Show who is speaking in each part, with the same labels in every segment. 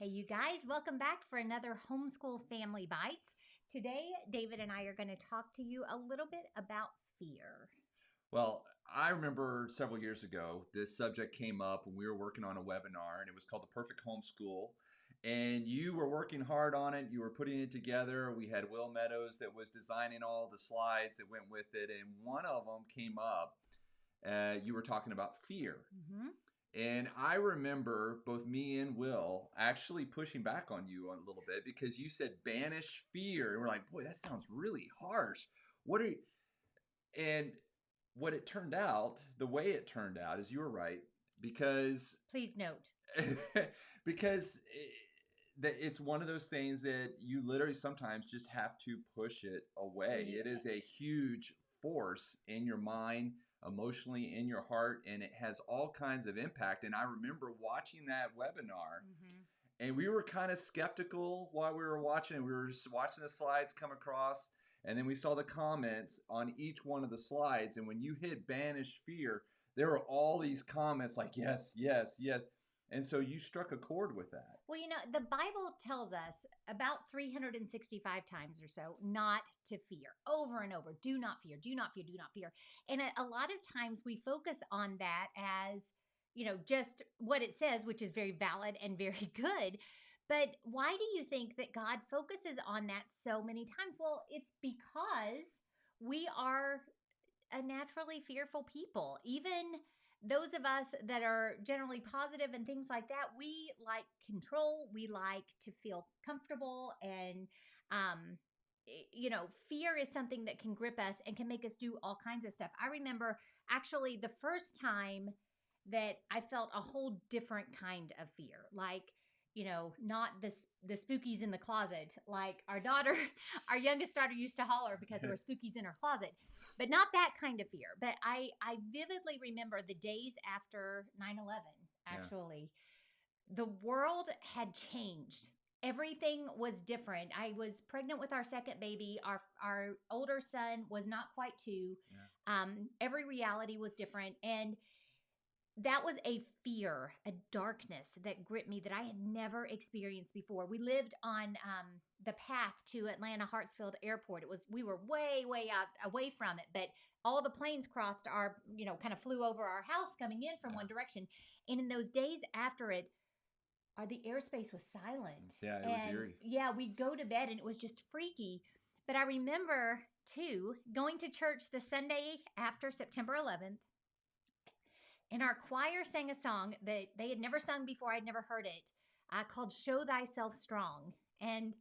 Speaker 1: Hey, you guys, welcome back for another Homeschool Family Bites. Today, David and I are going to talk to you a little bit about fear.
Speaker 2: Well, I remember several years ago, this subject came up when we were working on a webinar, and it was called The Perfect Homeschool. And you were working hard on it. You were putting it together. We had Will Meadows that was designing all the slides that went with it. And one of them came up. You were talking about fear.
Speaker 1: Mm-hmm.
Speaker 2: And I remember both me and Will actually pushing back on you a little bit because you said banish fear. And we're like, boy, that sounds really harsh. What are you? And what it turned out, the way it turned out, is you were right because
Speaker 1: Please note.
Speaker 2: because it's one of those things that you literally sometimes just have to push it away.
Speaker 1: Yeah.
Speaker 2: It is a huge force in your mind, emotionally, in your heart, and it has all kinds of impact. And I remember watching that webinar. And we were kind of skeptical while we were watching. We were just watching the slides come across. And then we saw the comments on each one of the slides. And when you hit banish fear, there were all these comments like, yes, yes, yes. And so you struck a chord with that.
Speaker 1: Well, you know, the Bible tells us about 365 times or so not to fear, over and over. Do not fear, do not fear, do not fear. And a lot of times we focus on that as, you know, just what it says, which is very valid and very good. But why do you think that God focuses on that so many times? Well, it's because we are a naturally fearful people. Even those of us that are generally positive and things like that, we like control. We like to feel comfortable. And, you know, fear is something that can grip us and can make us do all kinds of stuff. I remember actually the first time that I felt a whole different kind of fear, like, you know, not the spookies in the closet, like our youngest daughter used to holler because there were spookies in her closet, but not that kind of fear. But I vividly remember the days after 9/11. Actually, the world had changed. Everything was different. I was pregnant with our second baby. Our older son was not quite two. Every reality was different, and that was a fear, a darkness that gripped me that I had never experienced before. We lived on the path to Atlanta Hartsfield Airport. We were way, way out away from it, but all the planes crossed our, you know, kind of flew over our house coming in from one direction. And in those days after it, the airspace was silent.
Speaker 2: Yeah, it was eerie.
Speaker 1: Yeah, we'd go to bed and it was just freaky. But I remember too going to church the Sunday after September 11th. And our choir sang a song that they had never sung before. I'd never heard it, called Show Thyself Strong. And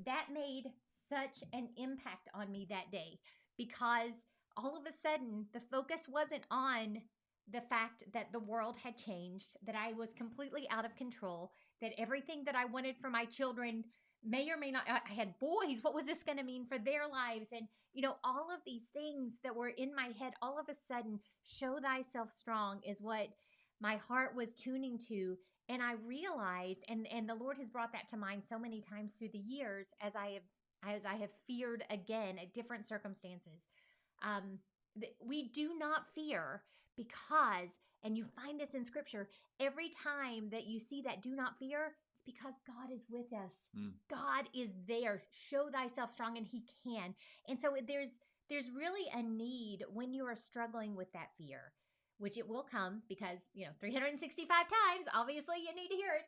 Speaker 1: that made such an impact on me that day because all of a sudden the focus wasn't on the fact that the world had changed, that I was completely out of control, that everything that I wanted for my children may or may not. I had boys. What was this going to mean for their lives? And, you know, all of these things that were in my head, all of a sudden, show thyself strong is what my heart was tuning to. And I realized, and the Lord has brought that to mind so many times through the years as I have feared again at different circumstances. We do not fear because, and you find this in scripture, every time that you see that do not fear, it's because God is with us. God is there. Show thyself strong, and he can. And so there's really a need when you are struggling with that fear, which it will come because, you know, 365 times, obviously you need to hear it.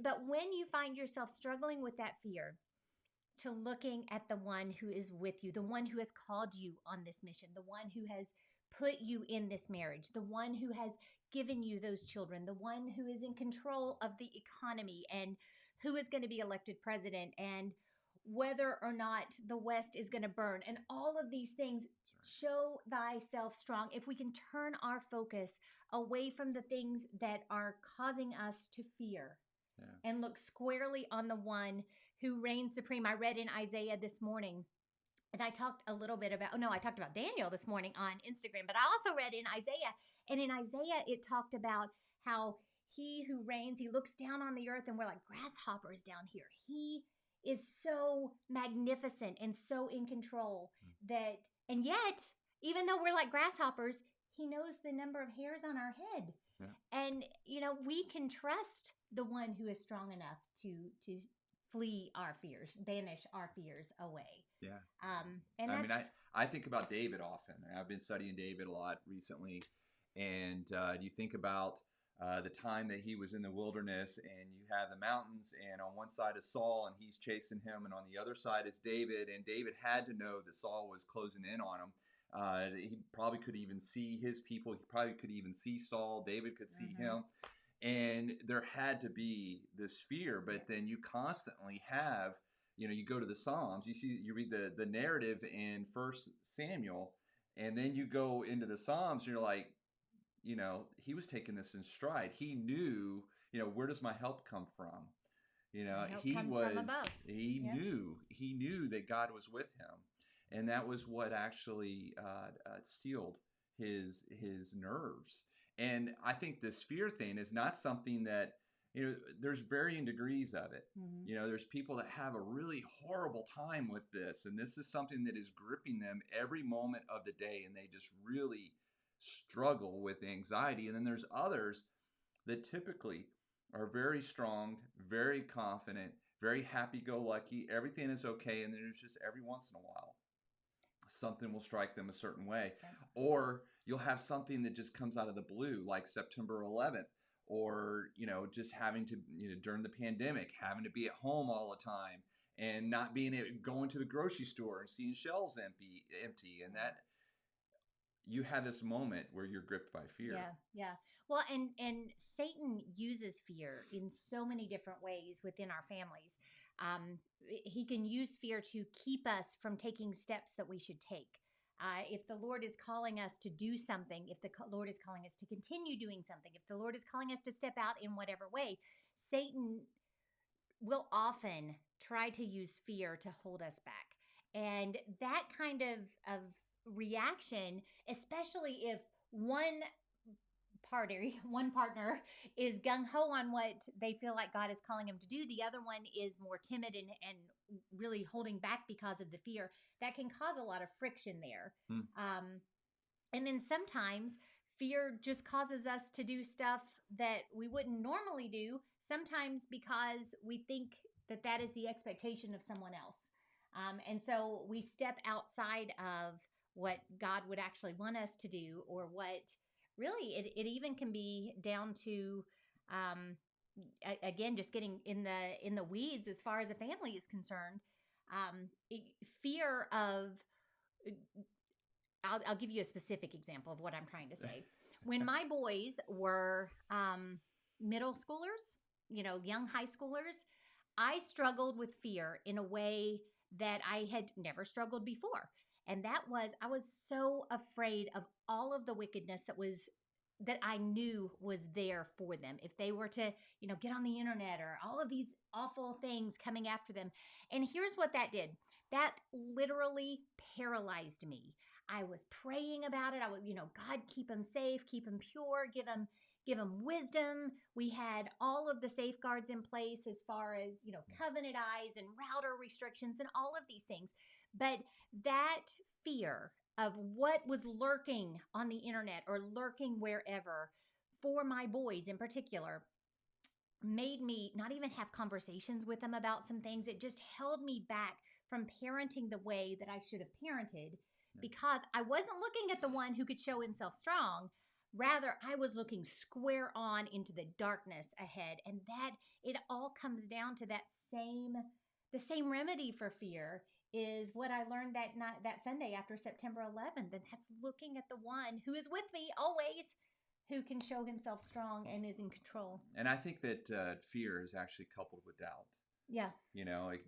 Speaker 1: But when you find yourself struggling with that fear, to looking at the one who is with you, the one who has called you on this mission, the one who has put you in this marriage, the one who has given you those children, the one who is in control of the economy and who is going to be elected president and whether or not the West is going to burn and all of these things. Show thyself strong. If we can turn our focus away from the things that are causing us to fear and look squarely on the one who reigns supreme. I read in Isaiah this morning, and I talked a little bit about, I talked about Daniel this morning on Instagram, but I also read in Isaiah. And in Isaiah, it talked about how he who reigns, he looks down on the earth and we're like grasshoppers down here. He is so magnificent and so in control that, and yet, even though we're like grasshoppers, He knows the number of hairs on our head.
Speaker 2: Yeah.
Speaker 1: And, we can trust the one who is strong enough to flee our fears, banish our fears away.
Speaker 2: Yeah.
Speaker 1: And
Speaker 2: I mean,
Speaker 1: that's,
Speaker 2: I think about David often. I've been studying David a lot recently. And you think about the time that he was in the wilderness, and you have the mountains, and on one side is Saul, and he's chasing him, and on the other side is David. And David had to know that Saul was closing in on him. He probably could even see his people. He probably could even see Saul. David could see him. And there had to be this fear. But then you constantly have, you go to the Psalms. You read the narrative in First Samuel, and then you go into the Psalms, and you're like, he was taking this in stride. He knew, where does my help come from?
Speaker 1: help comes from above.
Speaker 2: He knew that God was with him. And that was what actually steeled his nerves. And I think this fear thing is not something that, there's varying degrees of it. There's people that have a really horrible time with this. And this is something that is gripping them every moment of the day. And they just really struggle with anxiety. And then there's others that typically are very strong, very confident, very happy-go-lucky. Everything is okay. And then there's just every once in a while, something will strike them a certain way. Or you'll have something that just comes out of the blue, like September 11th, or, just having to, during the pandemic, having to be at home all the time and not being able, going to the grocery store and seeing shelves empty. And that you have this moment where you're gripped by fear.
Speaker 1: Yeah. Well, and Satan uses fear in so many different ways within our families. He can use fear to keep us from taking steps that we should take. If the Lord is calling us to do something, if the Lord is calling us to continue doing something, if the Lord is calling us to step out in whatever way, Satan will often try to use fear to hold us back. And that kind of reaction, especially if one partner is gung-ho on what they feel like God is calling him to do, the other one is more timid and really holding back because of the fear, that can cause a lot of friction there. And then sometimes fear just causes us to do stuff that we wouldn't normally do, sometimes because we think that is the expectation of someone else. And so we step outside of what God would actually want us to do, or what really it even can be down to, again, just getting in the weeds as far as a family is concerned. Fear of, I'll give you a specific example of what I'm trying to say. When my boys were middle schoolers, young high schoolers, I struggled with fear in a way that I had never struggled before. And that was, I was so afraid of all of the wickedness that I knew was there for them. If they were to, get on the internet, or all of these awful things coming after them. And here's what that did. That literally paralyzed me. I was praying about it. I would, God, keep them safe, keep them pure, give them wisdom. We had all of the safeguards in place as far as, covenant eyes and router restrictions and all of these things. But that fear of what was lurking on the internet or lurking wherever, for my boys in particular, made me not even have conversations with them about some things. It just held me back from parenting the way that I should have parented, because I wasn't looking at the one who could show himself strong. Rather, I was looking square on into the darkness ahead. And that it all comes down to the same remedy for fear is what I learned that Sunday after September 11th. And that's looking at the one who is with me always, who can show himself strong and is in control.
Speaker 2: And I think that fear is actually coupled with doubt.
Speaker 1: Yeah.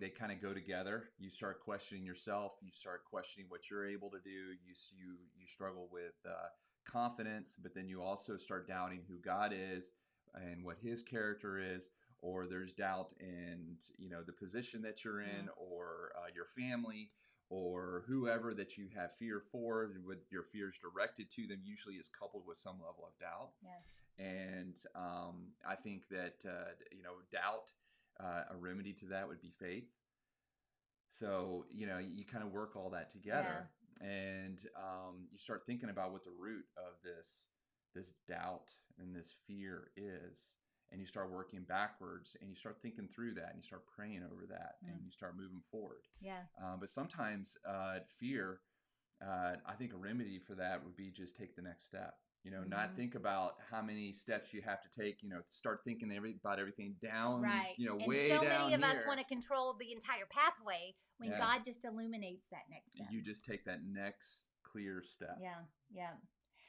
Speaker 2: They kind of go together. You start questioning yourself. You start questioning what you're able to do. You struggle with confidence, but then you also start doubting who God is and what his character is, or there's doubt in, the position that you're in, or your family, or whoever that you have fear for, with your fears directed to them, usually is coupled with some level of doubt.
Speaker 1: Yeah.
Speaker 2: And I think that, doubt, a remedy to that would be faith. So, you kind of work all that together. and you start thinking about what the root of this doubt and this fear is, and you start working backwards, and you start thinking through that, and you start praying over that, and you start moving forward.
Speaker 1: Yeah.
Speaker 2: But sometimes fear, I think a remedy for that would be just take the next step. Not think about how many steps you have to take. Start thinking about everything down.
Speaker 1: Right. And
Speaker 2: way
Speaker 1: so
Speaker 2: down
Speaker 1: many of us
Speaker 2: here.
Speaker 1: want to control the entire pathway when
Speaker 2: Yeah.
Speaker 1: God just illuminates that next step.
Speaker 2: You just take that next clear step.
Speaker 1: Yeah. Yeah.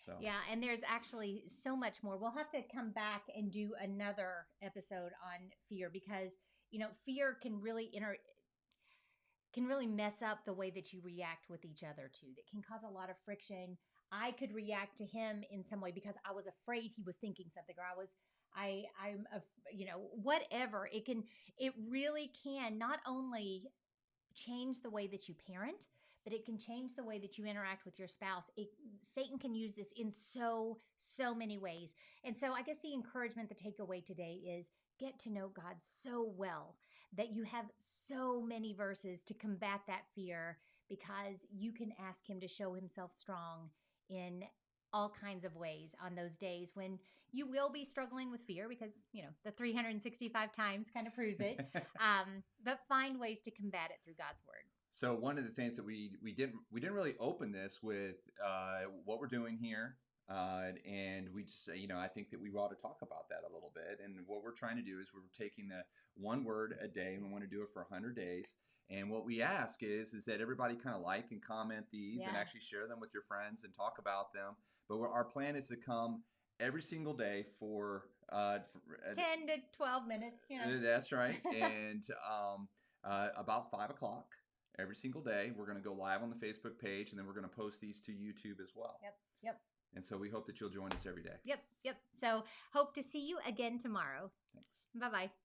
Speaker 2: So
Speaker 1: Yeah, and there's actually so much more. We'll have to come back and do another episode on fear, because fear can really mess up the way that you react with each other too. That can cause a lot of friction. I could react to him in some way because I was afraid he was thinking something, or whatever. It really can not only change the way that you parent, but it can change the way that you interact with your spouse. Satan can use this in so many ways. And so I guess the encouragement, the takeaway today is get to know God so well that you have so many verses to combat that fear, because you can ask him to show himself strong in all kinds of ways on those days when you will be struggling with fear, because the 365 times kind of proves it. But find ways to combat it through God's word.
Speaker 2: So one of the things that we didn't really open this with what we're doing here, and we just I think that we ought to talk about that a little bit. And what we're trying to do is we're taking the one word a day, and we want to do it for 100 days. And what we ask is that everybody kind of like and comment these, and actually share them with your friends and talk about them. But our plan is to come every single day for
Speaker 1: 10 to 12 minutes.
Speaker 2: That's right, and about 5 o'clock. Every single day, we're going to go live on the Facebook page, and then we're going to post these to YouTube as well.
Speaker 1: Yep.
Speaker 2: And so we hope that you'll join us every day.
Speaker 1: Yep. So hope to see you again tomorrow.
Speaker 2: Thanks.
Speaker 1: Bye-bye.